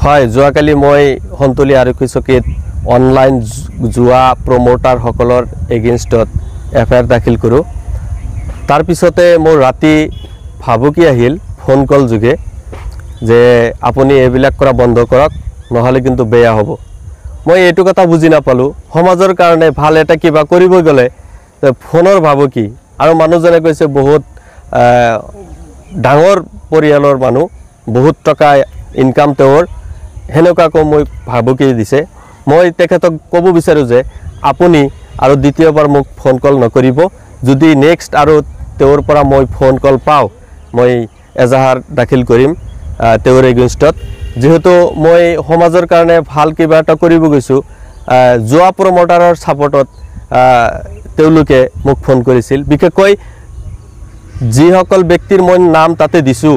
হয় যোৱাকালি মই হন্তলি আৰক্ষী চকীত অনলাইন জুৱা প্ৰমোটাৰ সকলৰ এগেইনষ্টত এফআইআৰ দাখিল কৰোঁ। তাৰ পিছতে মোৰ ৰাতি ভাবুকি আহিল ফোন কল যোগে যে আপুনি এইবিলাক কৰা বন্ধ কৰক নহ'লে কিন্তু বেয়া হ'ব। মই এইটো কথা বুজি নাপালোঁ, সমাজৰ কাৰণে ভাল এটা কিবা কৰিব গ'লে ফোনৰ ভাবুকি আৰু মানুহজনে কৈছে বহুত ডাঙৰ পৰিয়ালৰ মানুহ, বহুত টকা ইনকাম তেওঁৰ, সেনেকুৱাকৈ মই ভাবুকি দিছে। মই তেখেতক ক'ব বিচাৰোঁ যে আপুনি আৰু দ্বিতীয়বাৰ মোক ফোন কল নকৰিব। যদি নেক্সট আৰু তেওঁৰ পৰা মই ফোন কল পাওঁ মই এজাহাৰ দাখিল কৰিম তেওঁৰ এগেইনষ্টত। যিহেতু মই সমাজৰ কাৰণে ভাল কিবা এটা কৰিব গৈছোঁ, জুৱা প্ৰমোটাৰৰ ছাপোৰ্টত তেওঁলোকে মোক ফোন কৰিছিল। বিশেষকৈ যিসকল ব্যক্তিৰ মই নাম তাতে দিছোঁ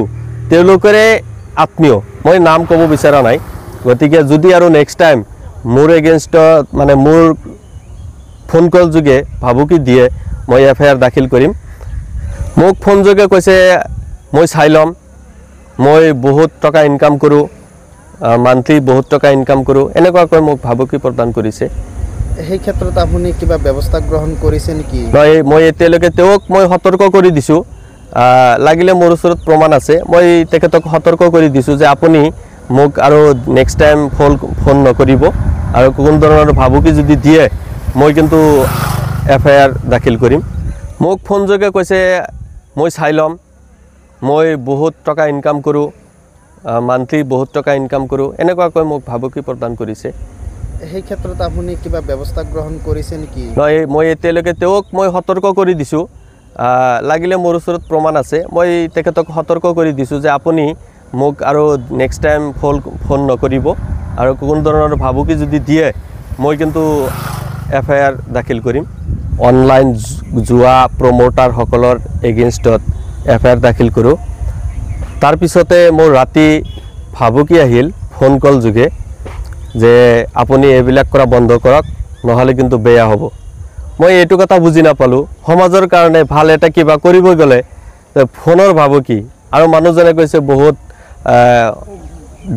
তেওঁলোকৰে আত্মীয়, মই নাম ক'ব বিচৰা নাই। গতিকে যদি আৰু নেক্সট টাইম মোৰ এগেইনষ্টত মানে মোৰ ফোন কল যোগে ভাবুকি দিয়ে মই এফআইআৰ দাখিল কৰিম। মোক ফোন যোগে কৈছে মই চাই ল'ম, মই বহুত টকা ইনকাম কৰোঁ, মান্থলি বহুত টকা ইনকাম কৰোঁ, এনেকুৱাকৈ মোক ভাবুকি প্ৰদান কৰিছে। সেই ক্ষেত্ৰত আপুনি কিবা ব্যৱস্থা গ্ৰহণ কৰিছে নেকি? নহয়, মই এতিয়ালৈকে তেওঁক মই সতৰ্ক কৰি দিছোঁ। লাগিলে মোৰ ওচৰত প্ৰমাণ আছে, মই তেখেতক সতৰ্ক কৰি দিছোঁ যে আপুনি মোক আৰু নেক্সট টাইম ফোন নকৰিব আৰু কোনো ধৰণৰ ভাবুকি যদি দিয়ে মই কিন্তু এফআইআৰ দাখিল কৰিম। মোক ফোন যোগে কৈছে মই চাই ল'ম, মই বহুত টকা ইনকাম কৰোঁ, মান্থলি বহুত টকা ইনকাম কৰোঁ, এনেকুৱাকৈ মোক ভাবুকি প্ৰদান কৰিছে। সেই ক্ষেত্ৰত আপুনি কিবা ব্যৱস্থা গ্ৰহণ কৰিছে নেকি? নহয়, মই এতিয়ালৈকে তেওঁক মই সতৰ্ক কৰি দিছোঁ। লাগিলে মোৰ ওচৰত প্ৰমাণ আছে, মই তেখেতক সতৰ্ক কৰি দিছোঁ যে আপুনি মোক আৰু নেক্সট টাইম ফোন নকৰিব আৰু কোনো ধৰণৰ ভাবুকি যদি দিয়ে মই কিন্তু এফআইআৰ দাখিল কৰিম। অনলাইন জুৱা প্ৰমোটাৰ সকলৰ এগেইনষ্টত এফআইআৰ দাখিল কৰোঁ। তাৰ পিছতে মোৰ ৰাতি ভাবুকি আহিল ফোন কল যোগে যে আপুনি এইবিলাক কৰা বন্ধ কৰক নহ'লে কিন্তু বেয়া হ'ব। মই এইটো কথা বুজি নাপালোঁ, সমাজৰ কাৰণে ভাল এটা কিবা কৰিব গ'লে ফোনৰ ভাবুকি আৰু মানুহজনে কৈছে বহুত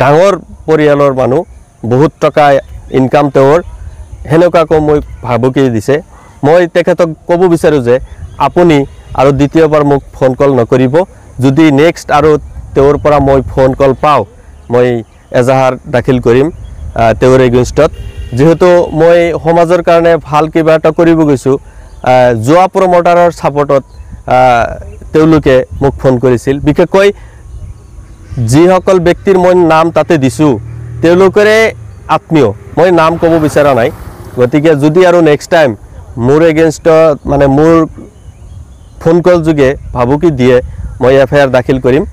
ডাঙৰ পৰিয়ালৰ মানুহ, বহুত টকা ইনকাম তেওঁৰ, সেনেকুৱাকৈ মই ভাবুকি দিছে। মই তেখেতক ক'ব বিচাৰোঁ যে আপুনি আৰু দ্বিতীয়বাৰ মোক ফোন কল নকৰিব। যদি নেক্সট আৰু তেওঁৰ পৰা মই ফোন কল পাওঁ মই এজাহাৰ দাখিল কৰিম তেওঁৰ এগেইনষ্টত। যিহেতু মই সমাজৰ কাৰণে ভাল কিবা এটা কৰিব গৈছোঁ, জুৱা প্ৰমোটাৰৰ ছাপোৰ্টত তেওঁলোকে মোক ফোন কৰিছিল। বিশেষকৈ যিসকল ব্যক্তিৰ মই নাম তাতে দিছোঁ তেওঁলোকৰে আত্মীয়, মই নাম ক'ব বিচৰা নাই। গতিকে যদি আৰু নেক্সট টাইম মোৰ এগেইনষ্টত মানে মোৰ ফোন কল যোগে ভাবুকি দিয়ে মই এফআইআৰ দাখিল কৰিম।